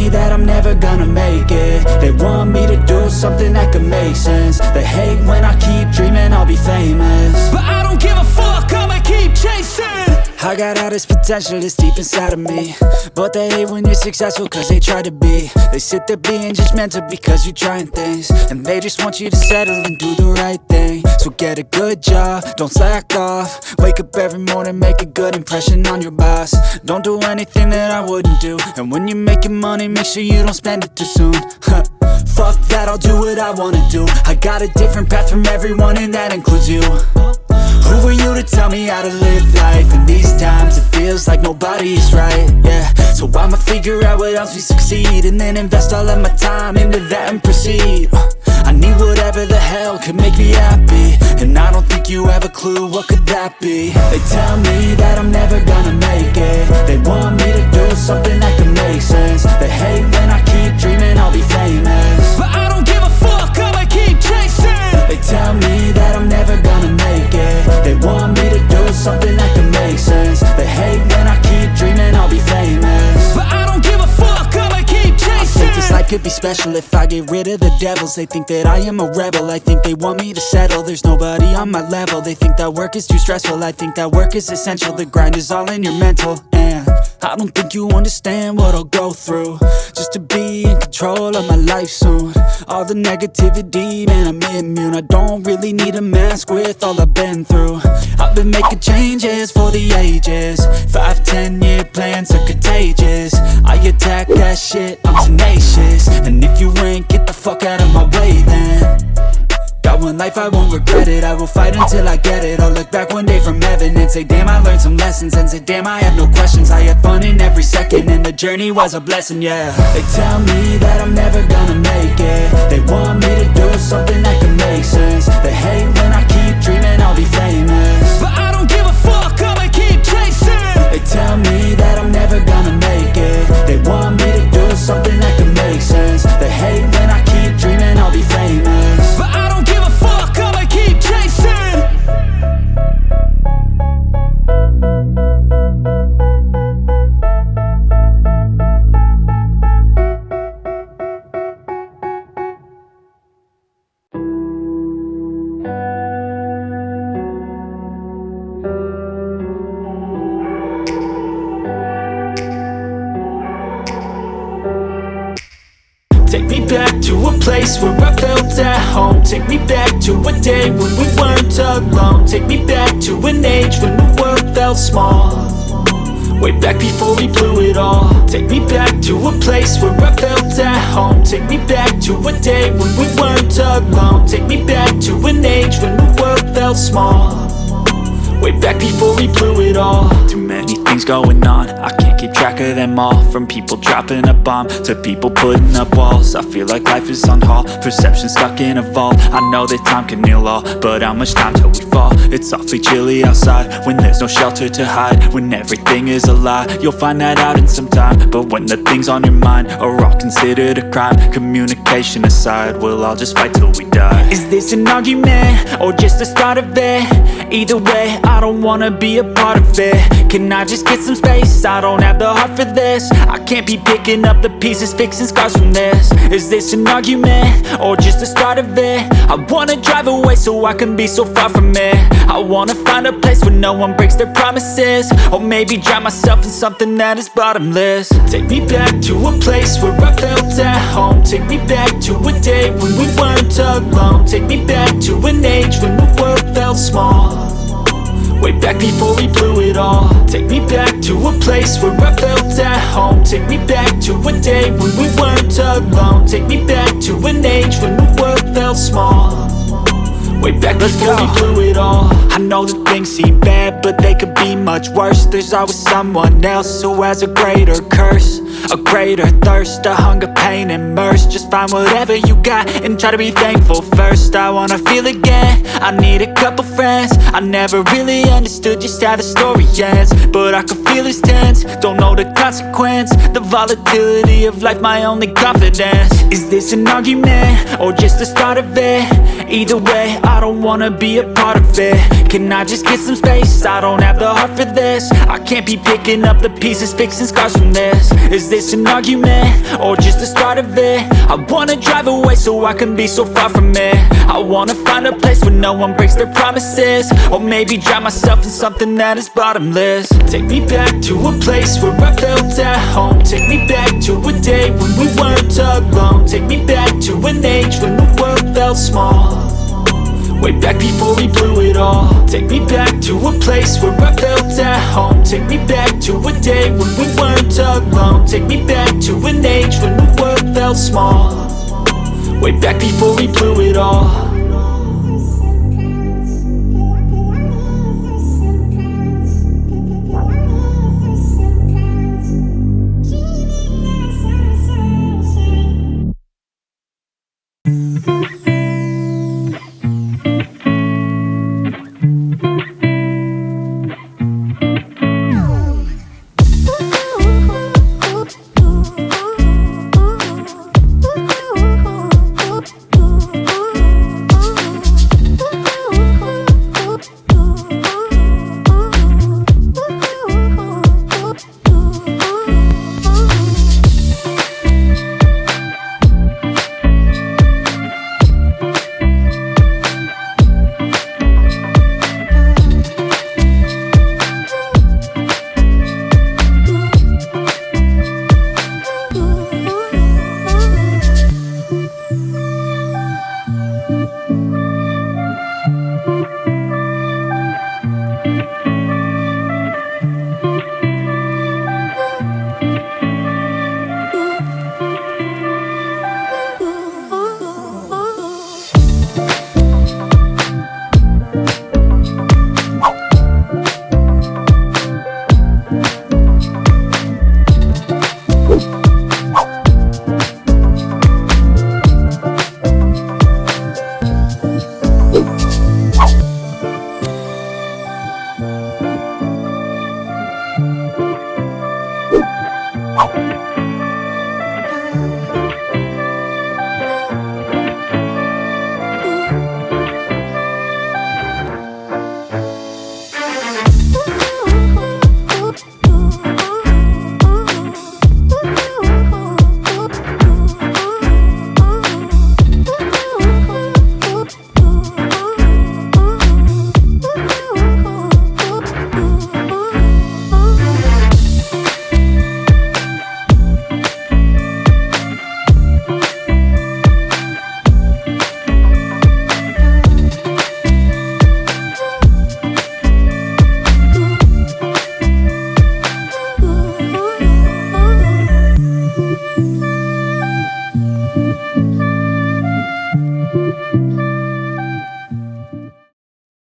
me that I'm never gonna make it. They want me to do something that could make sense. They hate when I keep dreaming I'll be famous, but I don't give a fuck, I'ma keep chasing. I got all this potential that's deep inside of me, but they hate when you're successful cause they try to be. They sit there being judgmental because you're trying things, and they just want you to settle and do the right thing. So get a good job, don't slack off. Wake up every morning, make a good impression on your boss. Don't do anything that I wouldn't do, and when you're making money, make sure you don't spend it too soon. Fuck that, I'll do what I wanna do. I got a different path from everyone, and that includes you. Who are you to tell me how to live life? In these times it feels like nobody is right, yeah. So I'ma figure out what else we succeed, and then invest all of my time into that and proceed. I need whatever the hell could make me happy, and I don't think you have a clue what could that be. They tell me that I'm never gonna make it. They want me to do something that could make sense. They hate when I keep dreaming I'll be famous, but I don't give a fuck, I'ma keep chasing. They tell me that I'm never gonna make it. They want me to do something that can make sense. They hate when I keep dreaming I'll be famous, but I don't give a fuck, I'ma keep chasing. I think this life could be special if I get rid of the devils. They think that I am a rebel, I think they want me to settle. There's nobody on my level. They think that work is too stressful, I think that work is essential. The grind is all in your mental, and I don't think you understand what I'll go through just to be in control of my life soon. All the negativity, man, I'm immune. I don't really need a mask with all I've been through. I've been making changes for the ages. 5-10 year plans are contagious. I attack that shit, I'm tenacious. And if you ain't, get the fuck out of my way then. Got one life, I won't regret it. I will fight until I get it. I'll look back one day from heaven and say, damn, I learned some lessons. And say, damn, I had no questions. I had fun in every second, and the journey was a blessing, yeah. They tell me that I'm never gonna make it. They want me to do something that can make sense. They hate when I keep dreaming I'll be famous, but I don't give a fuck, I'ma keep chasing. They tell me that I'm never gonna make it. They want me to do something that can make sense. They hate when I keep dreaming I'll be famous, but I don't give a fuck, I'ma keep chasing. Take me back to a place where I felt at home. Take me back to a day when we weren't alone. Take me back to an age when the world felt small, way back before we blew it all. Take me back to a place where I felt at home. Take me back to a day when we weren't alone. Take me back to an age when the world felt small, way back before we blew it all. Too many things going on, I can't keep track of them all. From people dropping a bomb to people putting up walls. I feel like life is on hold, perception stuck in a vault. I know that time can heal all, but how much time till we fall? It's awfully chilly outside when there's no shelter to hide. When everything is a lie, you'll find that out in some time. But when the things on your mind are all considered a crime, communication aside, we'll all just fight till we die. Is this an argument or just the start of it? Either way, I don't wanna be a part of it. Can I just get some space? I don't have the heart for this. I can't be picking up the pieces, fixing scars from this. Is this an argument or just the start of it? I wanna drive away so I can be so far from it. I wanna find a place where no one breaks their promises, or maybe drown myself in something that is bottomless. Take me back to a place where I felt at home. Take me back to a day when we weren't alone. Take me back to an age when the world felt small, way back before we blew it all. Take me back to a place where I felt at home. Take me back to a day when we weren't alone. Take me back to an age when the world felt small, way back before we blew it all. I know that things seem bad, but they could be much worse. There's always someone else who has a greater curse, a greater thirst, a hunger, pain, and mercy. Just find whatever you got and try to be thankful first. I wanna feel again, I need a couple friends. I never really understood just how the story ends, but I can feel it's tense, don't know the consequence. The volatility of life, my only confidence. Is this an argument or just the start of it? Either way, I don't wanna be a part of it. Can I just get some space? I don't have the heart for this. I can't be picking up the pieces, fixing scars from this. Is this an argument, or just the start of it? I wanna drive away so I can be so far from it. I wanna find a place where no one breaks their promises, or maybe drown myself in something that is bottomless. Take me back to a place where I felt at home. Take me back to a day when we weren't alone. Take me back to an age when the world felt small, way back before we blew it all. Take me back to a place where I felt at home. Take me back to a day when we weren't alone. Take me back to an age when the world felt small, way back before we blew it all.